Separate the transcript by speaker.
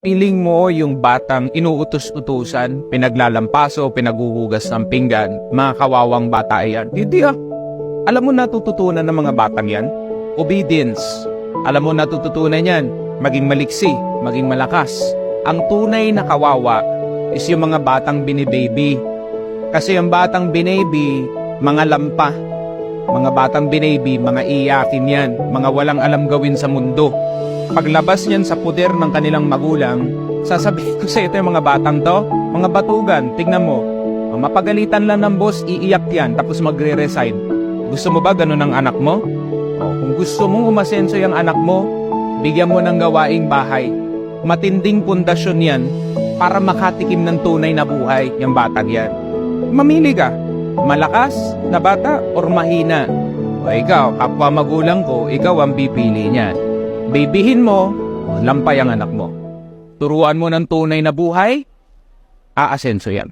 Speaker 1: Piling mo yung batang inuutos-utusan, pinaglalampaso, pinaguhugas ng pinggan, mga kawawang bata yan. Hindi ah. Alam mo natututunan ng mga batang yan? Obedience. Alam mo natututunan yan? Maging maliksi, maging malakas. Ang tunay na kawawa is yung mga batang binibaby. Kasi yung batang binaby, mga lampa. Mga batang binaby, mga iyakin yan. Mga walang alam gawin sa mundo. Paglabas niyan sa puder ng kanilang magulang, sasabihin ko sa ito yung mga batang to, mga batugan, tignan mo. Mapagalitan lang ng boss, iiyak yan, tapos magre-resign. Gusto mo ba ganun ang anak mo? Kung gusto mong umasenso yung anak mo, bigyan mo ng gawaing bahay. Matinding pundasyon yan para makatikim ng tunay na buhay yung batang yan. Mamili ka, malakas na bata or mahina. O ikaw, kapwa magulang ko, ikaw ang pipili niyan. Babyhin mo, lampay ang anak mo. Turuan mo ng tunay na buhay, aasenso yan.